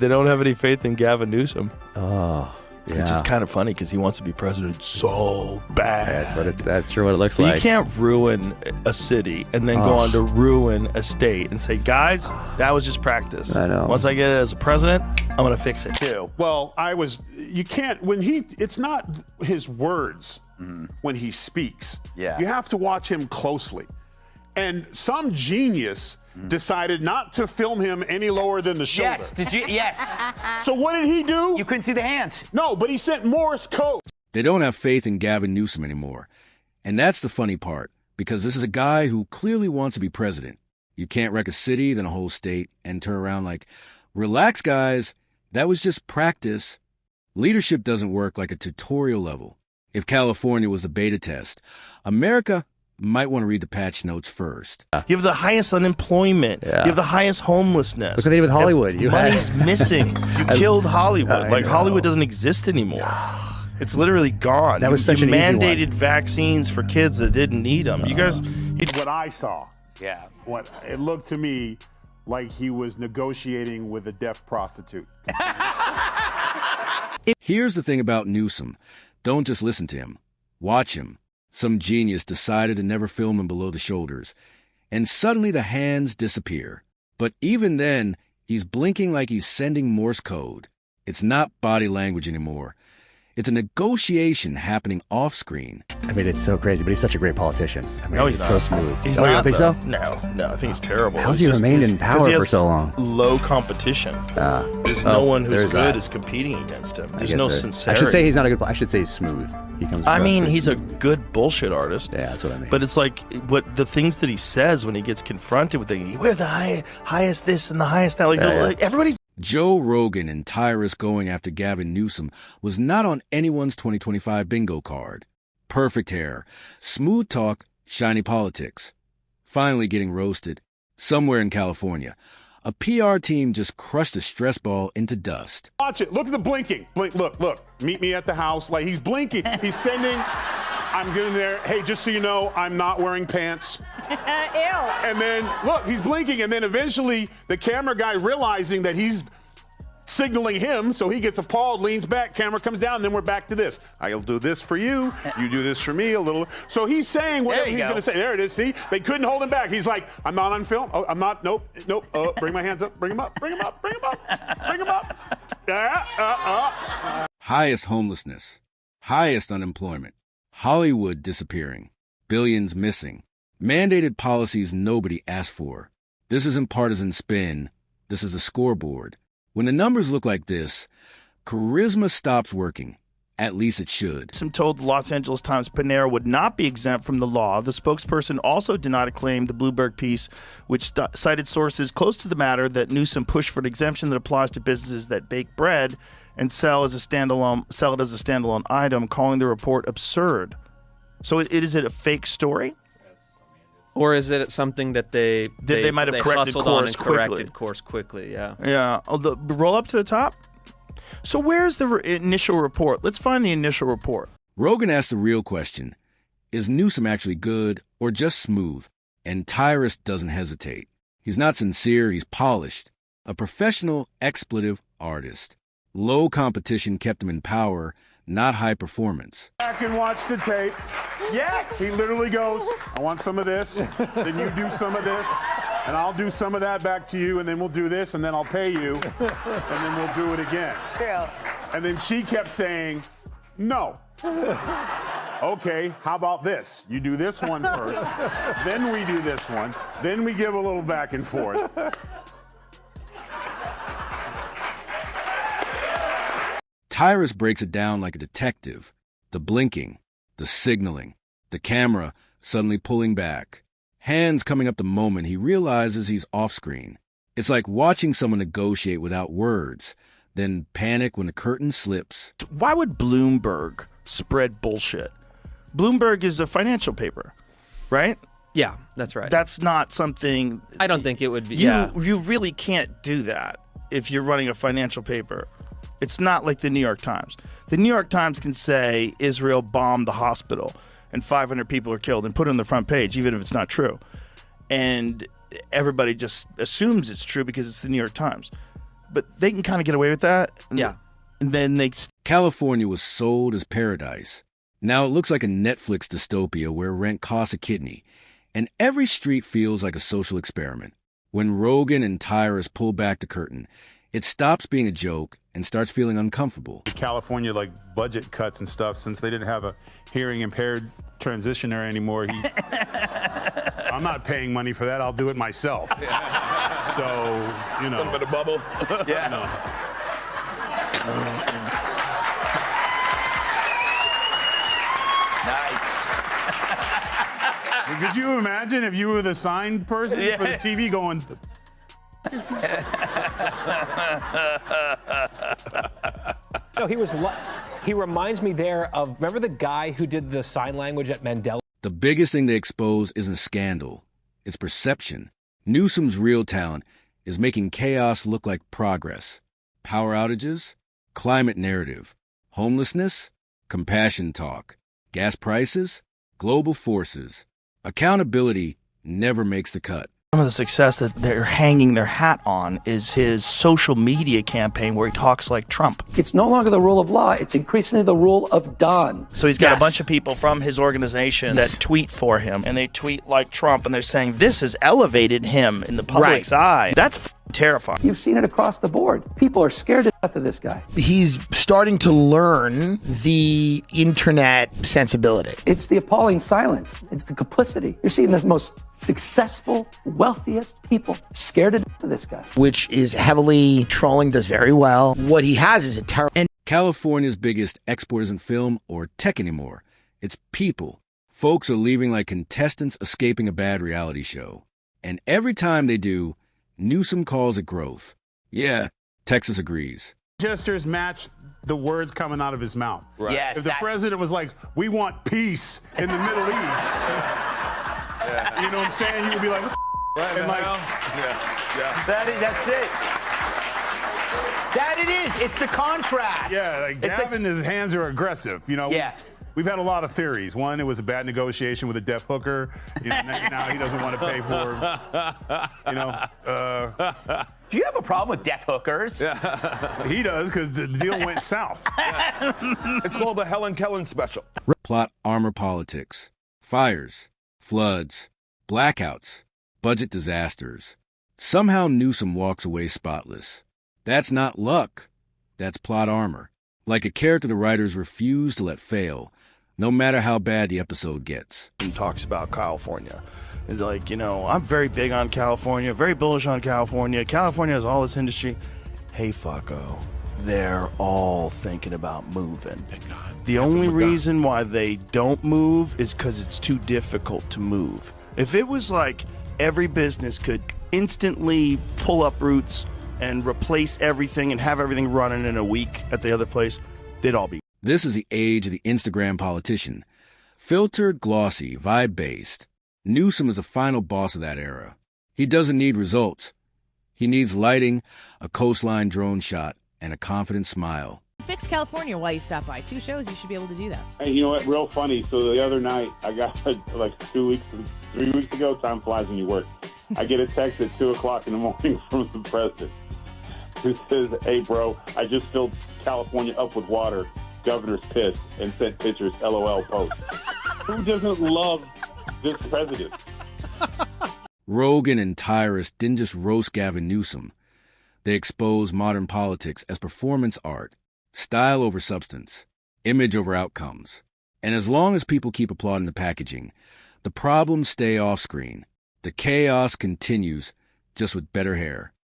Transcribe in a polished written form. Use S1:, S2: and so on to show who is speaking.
S1: They don't have any faith in Gavin Newsom.
S2: Oh, yeah.
S1: Which is kind of funny because he wants to be president so bad.
S2: That's true what it looks like.
S1: You can't ruin a city and then go on to ruin a state and say, guys, that was just practice.
S2: I know.
S1: Once I get it as a president, I'm going to fix it too.
S3: Well, you can't, it's not his words when he speaks.
S4: Yeah.
S3: You have to watch him closely. And some genius decided not to film him any lower than the shoulder.
S4: Yes, did you? Yes.
S3: So what did he do?
S4: You couldn't see the hands.
S3: No, but he sent Morse code.
S5: They don't have faith in Gavin Newsom anymore. And that's the funny part, because this is a guy who clearly wants to be president. You can't wreck a city, then a whole state, and turn around like, relax, guys, that was just practice. Leadership doesn't work like a tutorial level. If California was a beta test, America might want to read the patch notes first.
S1: You have the highest unemployment.
S2: Yeah.
S1: You have the highest homelessness.
S2: Look what they did with Hollywood.
S1: Money's missing. You killed Hollywood. Like, Hollywood doesn't exist anymore. It's literally gone.
S2: That was such an easy one.
S1: mandated vaccines for kids that didn't need them. You guys...
S3: What I saw,
S4: Yeah.
S3: what it looked to me like he was negotiating with a deaf prostitute.
S5: Here's the thing about Newsom. Don't just listen to him. Watch him. Some genius decided to never film him below the shoulders. And suddenly the hands disappear. But even then, he's blinking like he's sending Morse code. It's not body language anymore. It's a negotiation happening off-screen.
S2: I mean, it's so crazy, but he's such a great politician. I mean,
S1: No, he's
S2: so
S1: not.
S2: smooth.
S1: He's
S2: You
S1: not,
S2: don't think so?
S1: No, I think he's terrible.
S2: How's
S1: It's
S2: he
S1: just
S2: remained in
S1: 'cause
S2: power
S1: he
S2: for
S1: has
S2: so long?
S1: Low competition. There's no one who's
S2: there's
S1: good
S2: that.
S1: is competing against him.
S2: I
S1: There's
S2: guess
S1: no
S2: I
S1: sincerity.
S2: should say he's not a good. I should say he's smooth. He comes.
S1: I
S2: across
S1: mean,
S2: pretty
S1: he's a
S2: smooth.
S1: good bullshit artist.
S2: Yeah, that's what I mean.
S1: But it's like what the things that he says when he gets confronted with the we're the highest this and the highest that. Like,
S2: Yeah, yeah.
S1: like everybody's.
S5: Joe Rogan and Tyrus going after Gavin Newsom was not on anyone's 2025 bingo card. Perfect hair, smooth talk, shiny politics. Finally getting roasted. Somewhere in California, a PR team just crushed a stress ball into dust.
S3: Watch it. Look at the blinking. Blink. Look. Meet me at the house. Like, he's blinking. He's sending. I'm getting there. Hey, just so you know, I'm not wearing pants.
S6: Ew.
S3: And then, look, he's blinking. And then eventually, the camera guy realizing that he's signaling him, so he gets appalled, leans back, camera comes down, and then we're back to this. I'll do this for you. You do this for me a little. So he's saying whatever he's going to say. There it is. See? They couldn't hold him back. He's like, I'm not on film. Oh, I'm not. Nope. Bring my hands up. Bring them up. Bring them up. Bring them up. Bring them up.
S5: Highest homelessness, highest unemployment, Hollywood disappearing, billions missing, mandated policies nobody asked for. This isn't partisan spin. This is a scoreboard. When the numbers look like this, charisma stops working. At least it should.
S1: Newsom told the Los Angeles Times Panera would not be exempt from the law. The spokesperson also did not acclaim the Bloomberg piece, which cited sources close to the matter that Newsom pushed for an exemption that applies to businesses that bake bread and sell it as a standalone item, calling the report absurd. So is it a fake story?
S7: Or is it something that they
S1: might have corrected
S7: hustled
S1: course
S7: on and
S1: quickly?
S7: corrected course quickly? Yeah.
S1: Yeah. Roll up to the top. So where's the initial report? Let's find the initial report.
S5: Rogan asked the real question. Is Newsom actually good or just smooth? And Tyrus doesn't hesitate. He's not sincere, he's polished. A professional expletive artist. Low competition kept him in power, not high performance.
S3: Back and watch the tape.
S4: Yes.
S3: He literally goes, I want some of this, then you do some of this, and I'll do some of that back to you, and then we'll do this, and then I'll pay you, and then we'll do it again.
S6: True.
S3: And then she kept saying, no. Okay, how about this? You do this one first, then we do this one, then we give a little back and forth.
S5: Tyrus breaks it down like a detective. The blinking, the signaling, the camera suddenly pulling back. Hands coming up the moment he realizes he's off-screen. It's like watching someone negotiate without words, then panic when the curtain slips.
S1: Why would Bloomberg spread bullshit? Bloomberg is a financial paper, right?
S7: Yeah, that's right.
S1: That's not something...
S7: I don't think it would be.
S1: You really can't do that if you're running a financial paper. It's not like the New York Times. The New York Times can say Israel bombed the hospital and 500 people are killed and put it on the front page, even if it's not true. And everybody just assumes it's true because it's the New York Times. but they can kind of get away with that.
S7: Yeah.
S1: And then they
S5: California was sold as paradise. Now it looks like a Netflix dystopia where rent costs a kidney, and every street feels like a social experiment. When Rogan and Tyrus pull back the curtain, it stops being a joke and starts feeling uncomfortable.
S3: California, like budget cuts and stuff, since they didn't have a hearing impaired transitioner anymore. I'm not paying money for that. I'll do it myself. So, you know. A little bit of bubble.
S4: Yeah.
S3: You know.
S4: Nice.
S3: Could you imagine if you were the signed person for the TV going?
S6: No, he reminds me there of, remember the guy who did the sign language at Mandela?
S5: The biggest thing they expose isn't scandal, it's perception. Newsom's real talent is making chaos look like progress. Power outages, climate narrative, homelessness, compassion talk, gas prices, global forces. Accountability never makes the cut.
S1: Some of the success that they're hanging their hat on is his social media campaign where he talks like Trump.
S8: It's no longer the rule of law. It's increasingly the rule of Don.
S1: So he's got a bunch of people from his organization that tweet for him, and they tweet like Trump, and they're saying this has elevated him in the public's eye. That's terrifying.
S8: You've seen it across the board. People are scared to death of this guy.
S9: He's starting to learn the internet sensibility.
S8: It's the appalling silence. It's the complicity. You're seeing the most successful, wealthiest people scared to death of this guy.
S9: Which is heavily trolling, does very well. What he has is a terrible... And
S5: California's biggest export isn't film or tech anymore. It's people. Folks are leaving like contestants escaping a bad reality show. And every time they do, Newsom calls it growth. Yeah, Texas agrees.
S3: Gestures match the words coming out of his mouth.
S4: Right. Yes,
S3: if the president was like, we want peace in the Middle East, you know what I'm saying? You'd be like,
S4: right,
S3: and like,
S4: that's it. That it is. It's the contrast.
S3: yeah, like Gavin, his hands are aggressive. You know,
S4: Yeah.
S3: we've had a lot of theories. One, it was a bad negotiation with a deaf hooker. You know, now he doesn't want to pay for, you know.
S4: Do you have a problem with deaf hookers?
S3: He does, because the deal went south.
S10: It's called the Helen Kellen special.
S5: Plot armor politics. Fires, floods, blackouts, budget disasters. Somehow Newsom walks away spotless. That's not luck. That's plot armor. Like a character the writers refuse to let fail, no matter how bad the episode gets.
S1: He talks about California. It's like, you know, I'm very big on California, very bullish on California. California has all this industry. Hey, fucko, they're all thinking about moving. The only reason why they don't move is because it's too difficult to move. If it was like every business could instantly pull up roots and replace everything and have everything running in a week at the other place, they'd all be.
S5: This is the age of the Instagram politician. Filtered, glossy, vibe-based. Newsom is the final boss of that era. He doesn't need results. He needs lighting, a coastline drone shot, and a confident smile.
S11: Fix California while you stop by. 2 shows, you should be able to do that.
S12: Hey, you know what? Real funny. So the other night, I got like 3 weeks ago. Time flies when you work. I get a text at 2 o'clock in the morning from the president who says, "Hey, bro, I just filled California up with water. Governor's pissed," and sent pictures. LOL post. Who doesn't love this president?
S5: Rogan and Tyrus didn't just roast Gavin Newsom. They exposed modern politics as performance art, style over substance, image over outcomes. And as long as people keep applauding the packaging, the problems stay off screen. The chaos continues, just with better hair.